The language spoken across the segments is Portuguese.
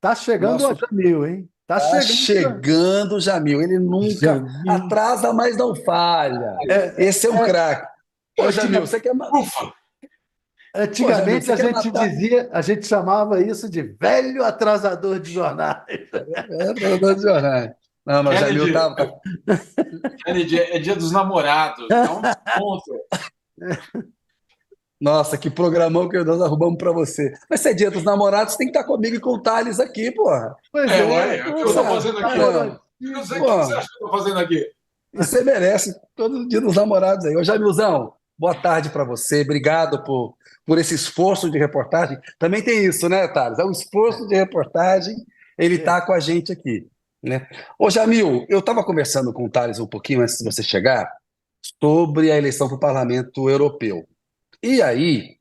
Tá chegando o Nosso Jamil, hein? Tá tá chegando chegando o Jamil. Ele o nunca Jamil. atrasa, mas não falha. É, Esse é um é, craque. Ô, Jamil, Poxa, você quer. ufa! Ô, Jamil, antigamente você a quer gente matar? dizia, a gente chamava isso de velho atrasador de jornais. É, atrasador de jornais. Não, mas o Jamil Kennedy, tá. Kennedy, é dia dos namorados, dá um desconto. Nossa, que programão que nós arrumamos pra você. Mas se é dia dos namorados, tem que estar comigo e com o Thales aqui, porra. Pois É, é, ué, o que eu estou puta, fazendo aqui? Caramba. Eu não sei o que você Pô, acha que eu estou fazendo aqui. você merece todo dia dos namorados aí. Ô, Jamilzão, boa tarde para você. Obrigado por esse esforço de reportagem. Também tem isso, né, Thales? É um esforço de reportagem. Ele é, está com a gente aqui, né? Ô, Jamil, eu estava conversando com o Thales um pouquinho antes de você chegar sobre a eleição para o Parlamento Europeu. E aí,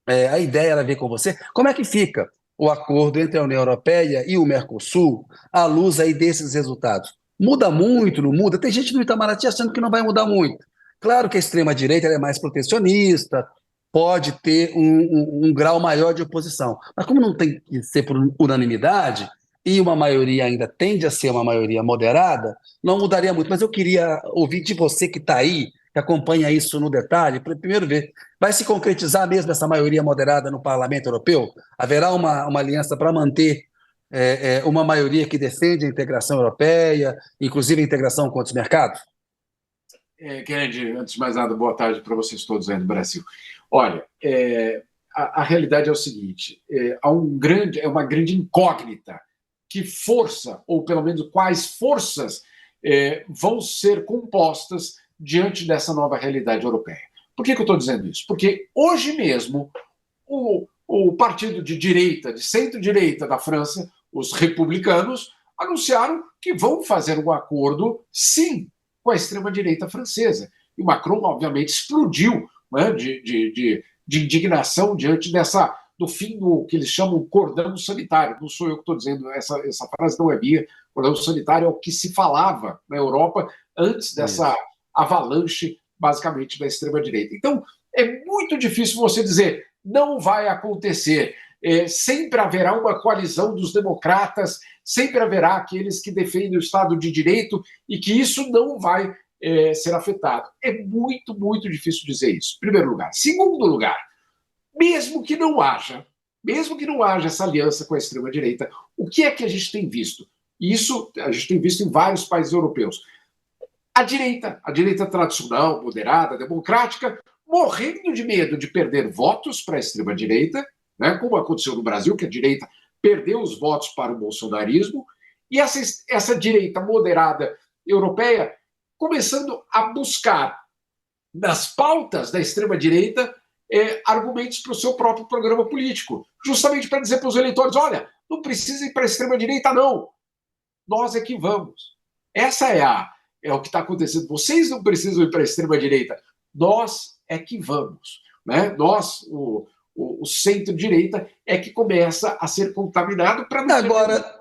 a ideia era ver com você como é que fica o acordo entre a União Europeia e o Mercosul à luz aí desses resultados. Muda muito, não muda? Tem gente no Itamaraty achando que não vai mudar muito. Claro que a extrema-direita é mais protecionista, pode ter um grau maior de oposição. Mas como não tem que ser por unanimidade, e uma maioria ainda tende a ser uma maioria moderada, não mudaria muito. Mas eu queria ouvir de você que está aí, que acompanha isso no detalhe, para primeiro ver. Vai se concretizar mesmo essa maioria moderada no Parlamento Europeu? Haverá uma aliança para manter uma maioria que defende a integração europeia, inclusive a integração com outros mercados? Kennedy, antes de mais nada, boa tarde para vocês todos aí no Brasil. Olha, a realidade é o seguinte: é uma grande incógnita que força, ou pelo menos quais forças vão ser compostas diante dessa nova realidade europeia. Por que eu estou dizendo isso? Porque hoje mesmo o partido de direita, de centro-direita da França, os republicanos, anunciaram que vão fazer um acordo, sim, com a extrema-direita francesa. E Macron, obviamente, explodiu, né, de indignação diante do fim do que eles chamam cordão sanitário. Não sou eu que estou dizendo, essa frase não é minha. Cordão sanitário é o que se falava na Europa antes dessa Isso. avalanche, basicamente, da extrema-direita. Então, é muito difícil você dizer não vai acontecer. Sempre haverá uma coalizão dos democratas, sempre haverá aqueles que defendem o Estado de Direito e que isso não vai ser afetado. É muito, muito difícil dizer isso, em primeiro lugar. Segundo lugar, mesmo que não haja, mesmo que não haja essa aliança com a extrema-direita, o que é que a gente tem visto? Isso a gente tem visto em vários países europeus. A direita tradicional, moderada, democrática, morrendo de medo de perder votos para a extrema-direita, né, como aconteceu no Brasil, que a direita perdeu os votos para o bolsonarismo, e essa direita moderada europeia começando a buscar nas pautas da extrema-direita argumentos para o seu próprio programa político, justamente para dizer para os eleitores: olha, não precisa ir para a extrema-direita, não. Nós é que vamos. Essa é o que está acontecendo. Vocês não precisam ir para a extrema-direita. Nós é que vamos. Né? Nós, o centro-direita, é que começa a ser contaminado para não ter. Agora,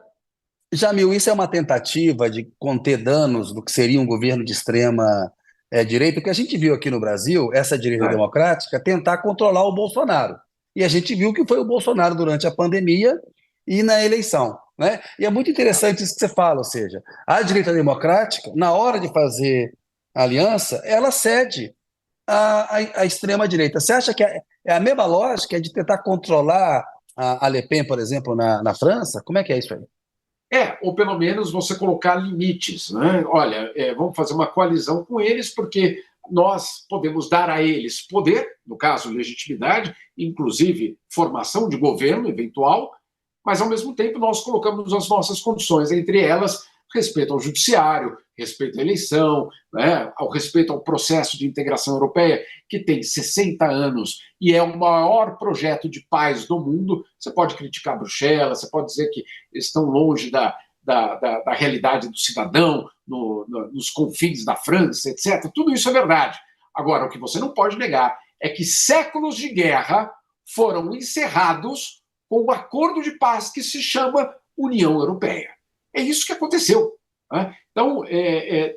Jamil, isso é uma tentativa de conter danos do que seria um governo de extrema direita, que a gente viu aqui no Brasil, essa direita democrática, tentar controlar o Bolsonaro. E a gente viu que foi o Bolsonaro durante a pandemia e na eleição. Né? E é muito interessante isso que você fala, ou seja, a direita democrática, na hora de fazer aliança, ela cede à extrema-direita. Você acha que é a mesma lógica de tentar controlar a Le Pen, por exemplo, na França? Como é que é isso aí? Ou pelo menos você colocar limites. Né? Olha, vamos fazer uma coalizão com eles, porque nós podemos dar a eles poder, no caso, legitimidade, inclusive formação de governo eventual, mas ao mesmo tempo nós colocamos as nossas condições, entre elas respeito ao judiciário, respeito à eleição, né, ao respeito ao processo de integração europeia, que tem 60 anos e é o maior projeto de paz do mundo. Você pode criticar Bruxelas, você pode dizer que estão longe da realidade do cidadão, nos confins da França, etc. Tudo isso é verdade. Agora, o que você não pode negar é que séculos de guerra foram encerrados com um acordo de paz que se chama União Europeia. É isso que aconteceu. Né? Então,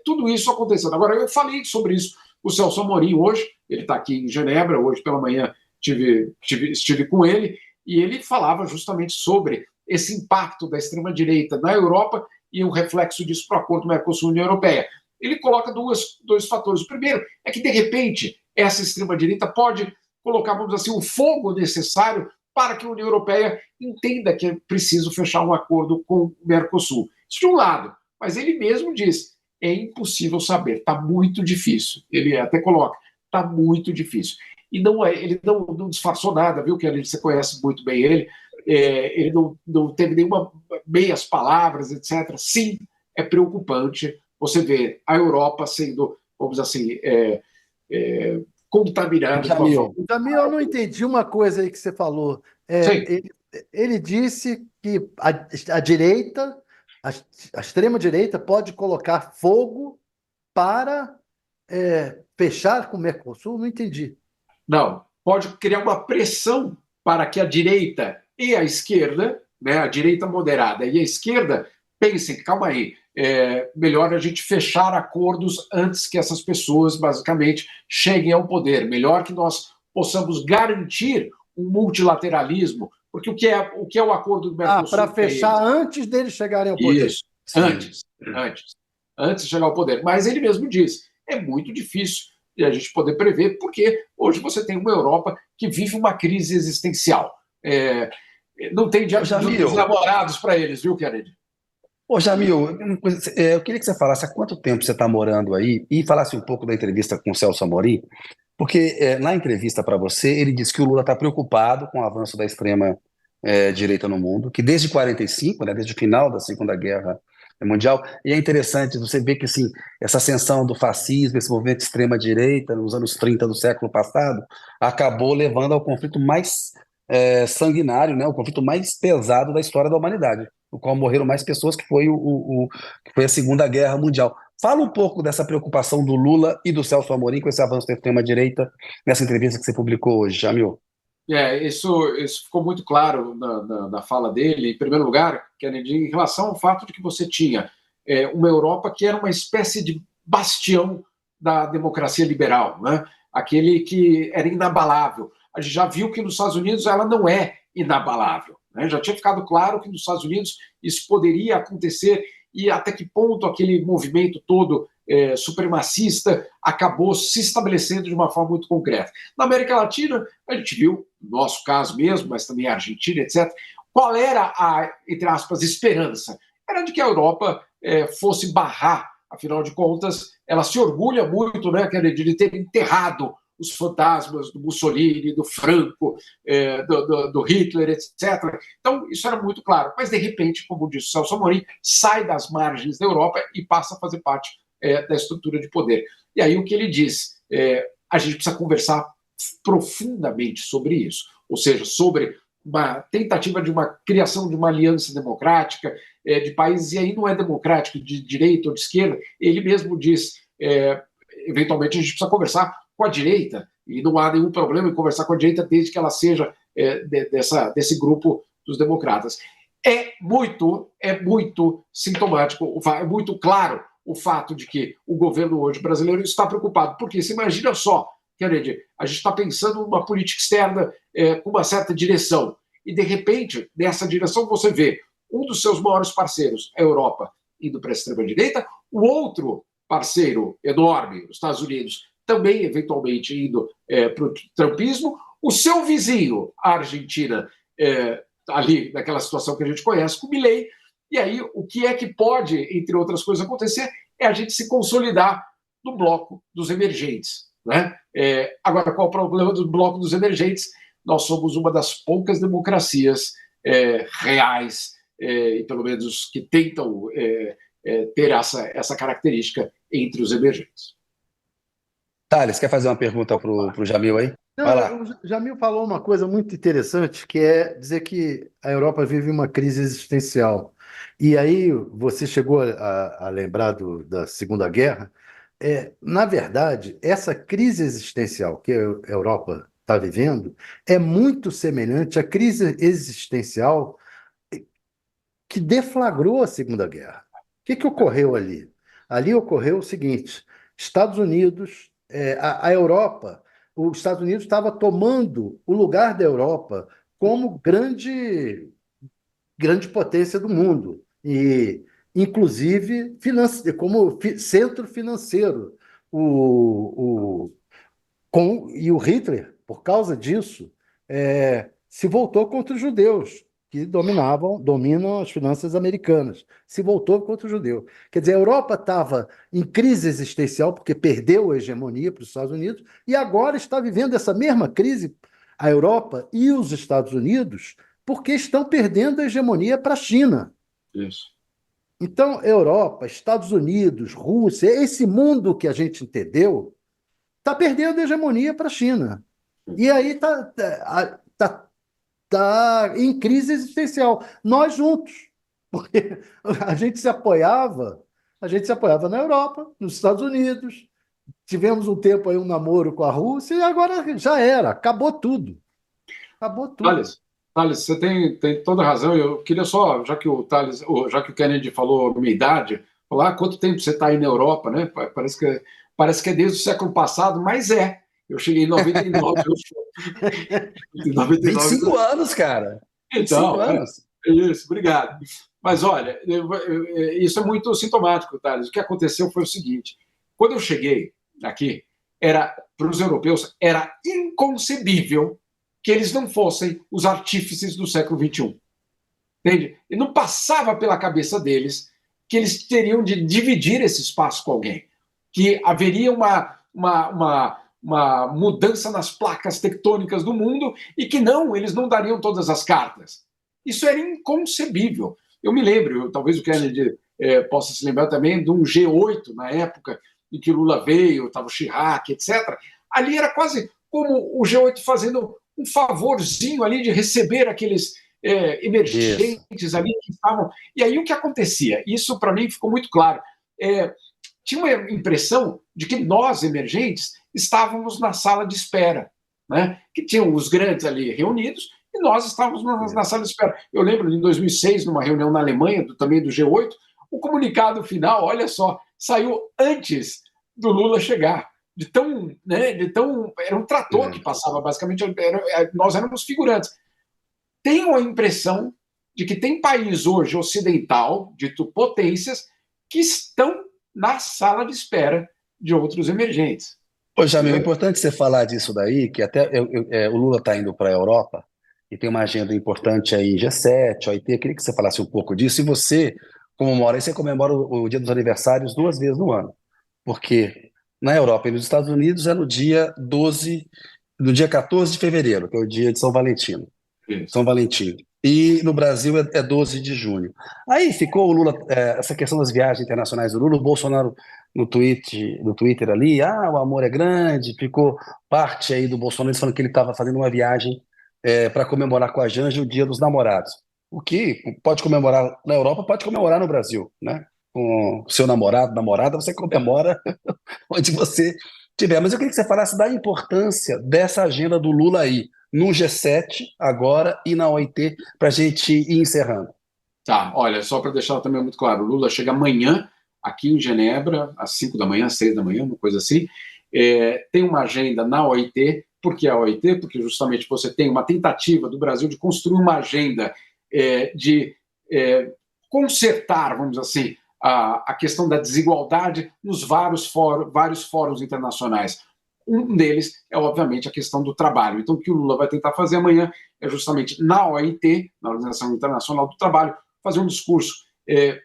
tudo isso acontecendo. Agora, eu falei sobre isso com o Celso Amorim hoje, ele está aqui em Genebra, hoje pela manhã estive com ele, e ele falava justamente sobre esse impacto da extrema-direita na Europa e o reflexo disso para o acordo Mercosul-União Europeia. Ele coloca dois fatores. O primeiro é que, de repente, essa extrema-direita pode colocar, vamos dizer assim, o fogo necessário para que a União Europeia entenda que é preciso fechar um acordo com o Mercosul. Isso de um lado. Mas ele mesmo diz, é impossível saber, está muito difícil. Ele até coloca, está muito difícil. E não ele não disfarçou nada, viu, que você conhece muito bem ele. Ele não teve nenhuma meias palavras, etc. Sim, é preocupante você ver a Europa sendo, vamos dizer assim, contaminada. Jamil, Eu não entendi uma coisa aí que você falou. Ele disse que a direita, a extrema-direita, pode colocar fogo para fechar com o Mercosul? Não entendi. Não, pode criar uma pressão para que a direita e a esquerda, né, a direita moderada e a esquerda, pensem, calma aí, melhor a gente fechar acordos antes que essas pessoas, basicamente, cheguem ao poder. Melhor que nós possamos garantir um multilateralismo, porque o que é o acordo do Mercosul? Para fechar antes deles chegarem ao poder. Isso, antes de chegar ao poder. Mas ele mesmo diz, é muito difícil de a gente poder prever, porque hoje você tem uma Europa que vive uma crise existencial. Não tem diante dos namorados para eles, viu, Kennedy? Ô, Jamil, eu queria que você falasse há quanto tempo você está morando aí e falasse um pouco da entrevista com o Celso Amorim, porque na entrevista para você, ele disse que o Lula está preocupado com o avanço da extrema-direita no mundo, que desde 45, né, desde o final da Segunda Guerra Mundial, e é interessante você ver que assim, essa ascensão do fascismo, esse movimento de extrema-direita nos anos 30 do século passado, acabou levando ao conflito mais sanguinário, né, o conflito mais pesado da história da humanidade, no qual morreram mais pessoas, que foi que foi a Segunda Guerra Mundial. Fala um pouco dessa preocupação do Lula e do Celso Amorim com esse avanço da extrema-direita nessa entrevista que você publicou hoje, Jamil. Isso ficou muito claro na fala dele. Em primeiro lugar, Kennedy, em relação ao fato de que você tinha uma Europa que era uma espécie de bastião da democracia liberal, né? Aquele que era inabalável. A gente já viu que nos Estados Unidos ela não é inabalável, né? Já tinha ficado claro que nos Estados Unidos isso poderia acontecer e até que ponto aquele movimento todo supremacista acabou se estabelecendo de uma forma muito concreta. Na América Latina, a gente viu, no nosso caso mesmo, mas também a Argentina, etc., qual era a, entre aspas, esperança? Era de que a Europa fosse barrar, afinal de contas, ela se orgulha muito, né, de ter enterrado os fantasmas do Mussolini, do Franco, do Hitler, etc. Então, isso era muito claro. Mas, de repente, como disse o Celso Amorim, sai das margens da Europa e passa a fazer parte da estrutura de poder. E aí o que ele diz? A gente precisa conversar profundamente sobre isso, ou seja, sobre uma tentativa de uma criação de uma aliança democrática de países, e aí não é democrático de direita ou de esquerda, ele mesmo diz, eventualmente a gente precisa conversar com a direita, e não há nenhum problema em conversar com a direita desde que ela seja desse grupo dos democratas. É muito sintomático, é muito claro o fato de que o governo hoje brasileiro está preocupado. Porque você imagina só, Kennedy, a gente está pensando numa política externa com uma certa direção, e de repente, nessa direção, você vê um dos seus maiores parceiros, a Europa, indo para a extrema-direita, o outro parceiro enorme, os Estados Unidos, também eventualmente indo para o trumpismo, o seu vizinho, a Argentina, ali naquela situação que a gente conhece, com o Milei. E aí, o que é que pode, entre outras coisas, acontecer é a gente se consolidar no bloco dos emergentes, né? Agora, qual é o problema do bloco dos emergentes? Nós somos uma das poucas democracias reais, e pelo menos que tentam ter essa característica entre os emergentes. Thales, quer fazer uma pergunta para o Jamil aí? Vai lá. O Jamil falou uma coisa muito interessante, que é dizer que a Europa vive uma crise existencial. E aí você chegou a lembrar da Segunda Guerra. Na verdade, essa crise existencial que a Europa está vivendo é muito semelhante à crise existencial que deflagrou a Segunda Guerra. O que ocorreu ali? Ali ocorreu o seguinte: Estados Unidos, a Europa, os Estados Unidos estava tomando o lugar da Europa como grande grande potência do mundo, e inclusive como centro financeiro. O, e o Hitler, por causa disso, se voltou contra os judeus, que dominam as finanças americanas. Se voltou contra o judeu. Quer dizer, a Europa estava em crise existencial, porque perdeu a hegemonia para os Estados Unidos, e agora está vivendo essa mesma crise, a Europa e os Estados Unidos, porque estão perdendo a hegemonia para a China. Isso. Então, Europa, Estados Unidos, Rússia, esse mundo que a gente entendeu, está perdendo a hegemonia para a China. E aí tá em crise existencial. Nós juntos. Porque a gente se apoiava na Europa, nos Estados Unidos, tivemos um tempo aí um namoro com a Rússia e agora já era, acabou tudo. Acabou tudo. Thales, você tem toda a razão. Eu queria só, já que já que o Kennedy falou a minha idade, falar quanto tempo você está aí na Europa, né? Parece que é desde o século passado, mas é. Eu cheguei em 99. Em 99. 25 anos, cara. 25 Então, anos. isso, obrigado. Mas olha, isso é muito sintomático, Thales. O que aconteceu foi o seguinte: quando eu cheguei aqui, para os europeus era inconcebível que eles não fossem os artífices do século XXI. Entende? E não passava pela cabeça deles que eles teriam de dividir esse espaço com alguém, que haveria uma mudança nas placas tectônicas do mundo e que não, eles não dariam todas as cartas. Isso era inconcebível. Eu me lembro, talvez o Kennedy possa se lembrar também de um G8 na época em que Lula veio, estava o Chirac, etc. Ali era quase como o G8 fazendo um favorzinho ali de receber aqueles emergentes Isso. ali que estavam. E aí o que acontecia? Isso para mim ficou muito claro. Tinha uma impressão de que nós, emergentes, estávamos na sala de espera, né? Que tinham os grandes ali reunidos e nós estávamos na sala de espera. Eu lembro, em 2006, numa reunião na Alemanha, também do G8, o comunicado final, olha só, saiu antes do Lula chegar. Era um trator que passava, basicamente, nós éramos figurantes. Tenho a impressão de que tem país hoje ocidental, dito potências, que estão na sala de espera de outros emergentes. Ô, Jamil, é importante você falar disso daí, que até o Lula está indo para a Europa e tem uma agenda importante aí, G7, OIT. Eu queria que você falasse um pouco disso. E você, como mora aí, você comemora o Dia dos Aniversários 2 vezes no ano. Porque na Europa e nos Estados Unidos é no dia 14 de fevereiro, que é o dia de São Valentino. Isso. São Valentim. E no Brasil é 12 de junho. Aí ficou o Lula, essa questão das viagens internacionais do Lula, o Bolsonaro no Twitter ali, o amor é grande, ficou parte aí do Bolsonaro falando que ele estava fazendo uma viagem para comemorar com a Janja o Dia dos Namorados. O que pode comemorar na Europa, pode comemorar no Brasil, né? Com seu namorado, namorada, você comemora onde você tiver. Mas eu queria que você falasse da importância dessa agenda do Lula aí, no G7 agora e na OIT, para a gente ir encerrando. Tá, olha, só para deixar também muito claro, o Lula chega amanhã aqui em Genebra, às 5 da manhã, 6 da manhã, uma coisa assim. Tem uma agenda na OIT. Por que a OIT? Porque justamente você tem uma tentativa do Brasil de construir uma agenda de consertar, vamos dizer assim, a questão da desigualdade nos vários fóruns internacionais. Um deles é, obviamente, a questão do trabalho. Então, o que o Lula vai tentar fazer amanhã é justamente na OIT, na Organização Internacional do Trabalho, fazer um discurso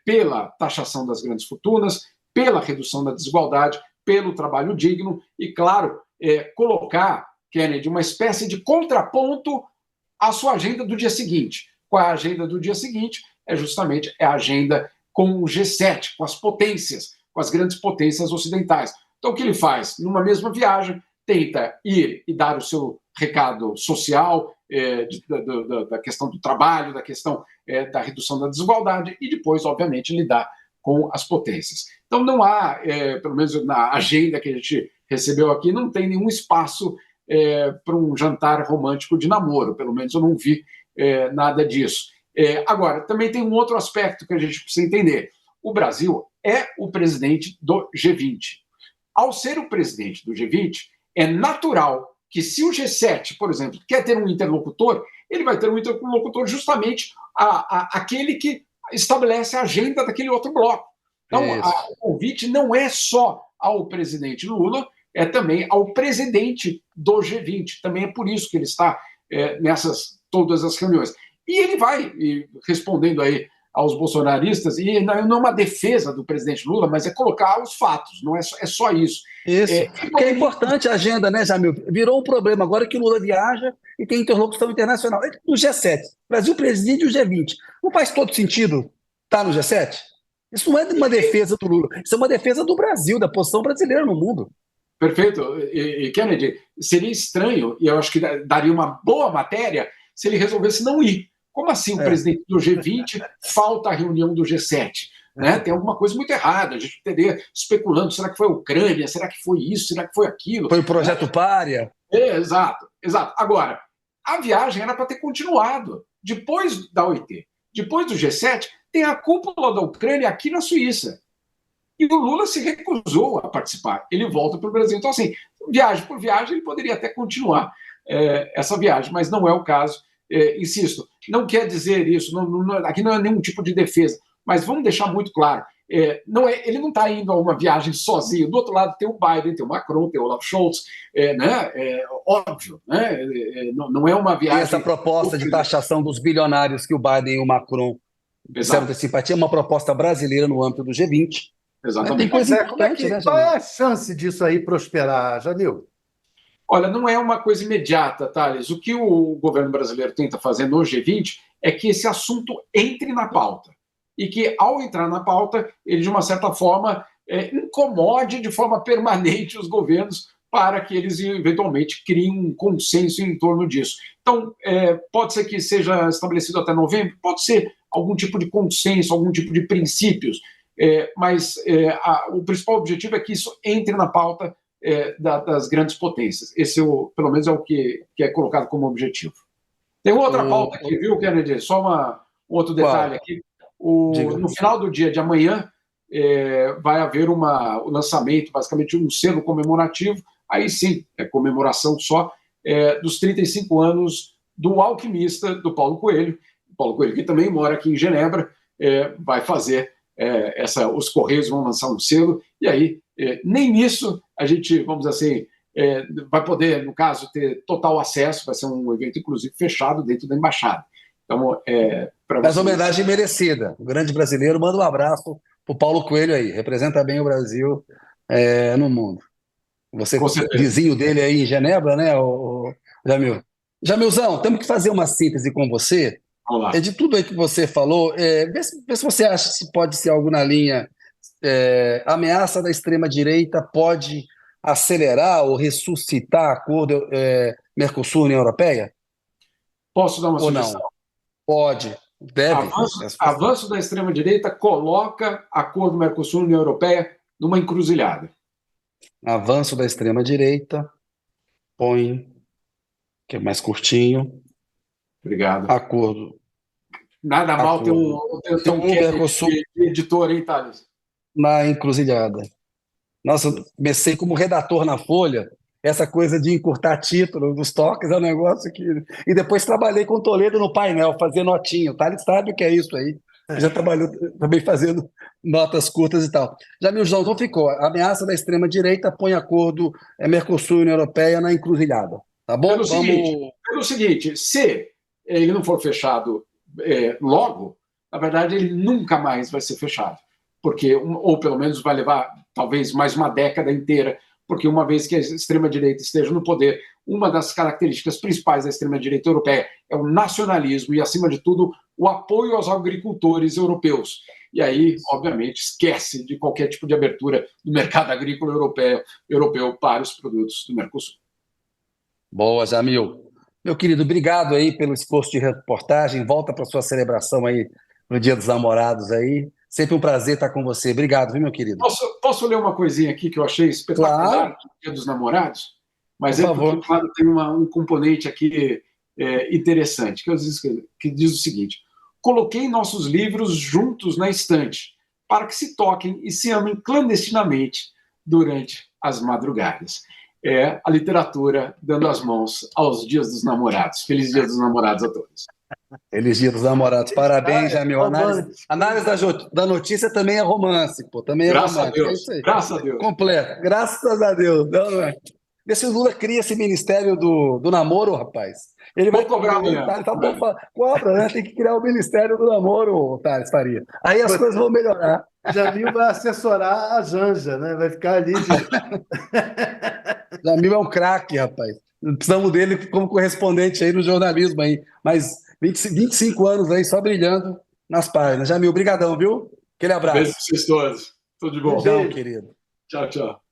pela taxação das grandes fortunas, pela redução da desigualdade, pelo trabalho digno e, claro, colocar, Kennedy, uma espécie de contraponto à sua agenda do dia seguinte. Qual é a agenda do dia seguinte? É justamente a agenda com o G7, com as potências, com as grandes potências ocidentais. Então, o que ele faz? Numa mesma viagem, tenta ir e dar o seu recado social, da questão do trabalho, da questão da redução da desigualdade, e depois, obviamente, lidar com as potências. Então, não há, pelo menos na agenda que a gente recebeu aqui, não tem nenhum espaço para um jantar romântico de namoro, pelo menos eu não vi nada disso. Agora, também tem um outro aspecto que a gente precisa entender. O Brasil é o presidente do G20. Ao ser o presidente do G20, é natural que se o G7, por exemplo, quer ter um interlocutor, ele vai ter um interlocutor justamente aquele que estabelece a agenda daquele outro bloco. Então, o convite não é só ao presidente Lula, é também ao presidente do G20. Também é por isso que ele está nessas todas as reuniões. E ele vai respondendo aí aos bolsonaristas, e não é uma defesa do presidente Lula, mas é colocar os fatos, não é só isso. Isso, porque é importante a agenda, né, Jamil? Virou um problema agora que o Lula viaja e tem interlocução internacional. No G7, Brasil preside o G20. Não faz todo sentido estar no G7? Isso não é uma defesa do Lula, isso é uma defesa do Brasil, da posição brasileira no mundo. Perfeito. E Kennedy, seria estranho, e eu acho que daria uma boa matéria, se ele resolvesse não ir. Como assim o presidente do G20 falta a reunião do G7? Né? Tem alguma coisa muito errada, a gente estaria especulando, será que foi a Ucrânia, será que foi isso, será que foi aquilo? Foi o projeto Pária. Exato. Agora, a viagem era para ter continuado. Depois da OIT, depois do G7, tem a cúpula da Ucrânia aqui na Suíça. E o Lula se recusou a participar. Ele volta para o Brasil. Então, assim, viagem por viagem, ele poderia até continuar essa viagem, mas não é o caso. Insisto, não quer dizer isso, aqui não é nenhum tipo de defesa, mas vamos deixar muito claro, ele não está indo a uma viagem sozinho. Do outro lado tem o Biden, tem o Macron, tem o Olaf Scholz, óbvio, né? Não é uma viagem... E essa proposta de taxação dos bilionários que o Biden e o Macron disseram ter simpatia é uma proposta brasileira no âmbito do G20. Exatamente. Tem coisa importante, né, Jamil? Qual é a chance disso aí prosperar, Jamil? Olha, não é uma coisa imediata, Thales. O que o governo brasileiro tenta fazer no G20 é que esse assunto entre na pauta. E que, ao entrar na pauta, ele, de uma certa forma, incomode de forma permanente os governos para que eles, eventualmente, criem um consenso em torno disso. Então, pode ser que seja estabelecido até novembro, pode ser algum tipo de consenso, algum tipo de princípios, mas o principal objetivo é que isso entre na pauta das grandes potências. Esse, pelo menos, é o que é colocado como objetivo. Tem outra pauta aqui, viu, Kennedy? Só um outro detalhe aqui. No final do dia de amanhã, vai haver o lançamento, basicamente, um selo comemorativo, aí sim, é comemoração só, dos 35 anos do alquimista, do Paulo Coelho. Paulo Coelho, que também mora aqui em Genebra, vai fazer os Correios vão lançar um selo, e aí nem nisso a gente, vamos dizer assim, vai poder, no caso, ter total acesso, vai ser um evento, inclusive, fechado dentro da embaixada. Então, mas homenagem merecida. O grande brasileiro manda um abraço para o Paulo Coelho aí, representa bem o Brasil no mundo. Você, vizinho dele aí em Genebra, né, Jamil? Jamilzão, temos que fazer uma síntese com você. De tudo aí que você falou, vê se você acha que pode ser algo na linha a ameaça da extrema-direita pode acelerar ou ressuscitar acordo Mercosul-União Europeia? Posso dar uma ou sugestão? Não? Pode, deve. Avanço da extrema-direita coloca acordo Mercosul-União Europeia numa encruzilhada. Avanço da extrema-direita põe, que é mais curtinho. Obrigado. Acordo. Nada mal ter um Mercosul de editor, hein, Thales? Na encruzilhada. Nossa, eu comecei como redator na Folha, essa coisa de encurtar título dos toques é um negócio que... E depois trabalhei com o Toledo no painel, fazer notinha. Tá? Ele sabe o que é isso aí. Já trabalhou também fazendo notas curtas e tal. Jamilzão, então ficou. A ameaça da extrema-direita põe acordo Mercosul e União Europeia na encruzilhada. Tá bom? Pelo seguinte, se ele não for fechado logo, na verdade, ele nunca mais vai ser fechado. Porque, ou pelo menos vai levar talvez mais uma década inteira, porque uma vez que a extrema-direita esteja no poder, uma das características principais da extrema-direita europeia é o nacionalismo e, acima de tudo, o apoio aos agricultores europeus. E aí, obviamente, esquece de qualquer tipo de abertura do mercado agrícola europeu para os produtos do Mercosul. Boa, Jamil. Meu querido, obrigado aí pelo esforço de reportagem. Volta para sua celebração aí no Dia dos Namorados aí. Sempre um prazer estar com você. Obrigado, viu, meu querido? Posso ler uma coisinha aqui que eu achei espetacular, claro. do Dia dos Namorados? Mas Por favor. porque, claro, tem um componente aqui interessante, que diz o seguinte: coloquei nossos livros juntos na estante, para que se toquem e se amem clandestinamente durante as madrugadas. é a literatura dando as mãos aos Dias dos Namorados. Feliz Dia dos Namorados a todos. Feliz Dia dos Namorados. Parabéns, Jamil. Romântico. Análise da notícia também é romance, pô. Também é Graças a romântico. É Deus. isso aí. Graças a Deus. Completo. Graças a Deus. Não, não é. Vê se o Lula cria esse ministério do namoro, rapaz. Ele vai Vou cobrar amanhã. Cobra, né? Tem que criar o ministério do namoro, Thales Faria. Aí as coisas vão melhorar. Jamil vai assessorar a Janja, né? Vai ficar ali Jamil é um craque, rapaz. Precisamos dele como correspondente aí no jornalismo aí. Mas 25 anos aí só brilhando nas páginas. Jamil, brigadão, viu? Aquele abraço. Beijo para vocês todos. Tudo de bom. Tchau, querido. Tchau, tchau.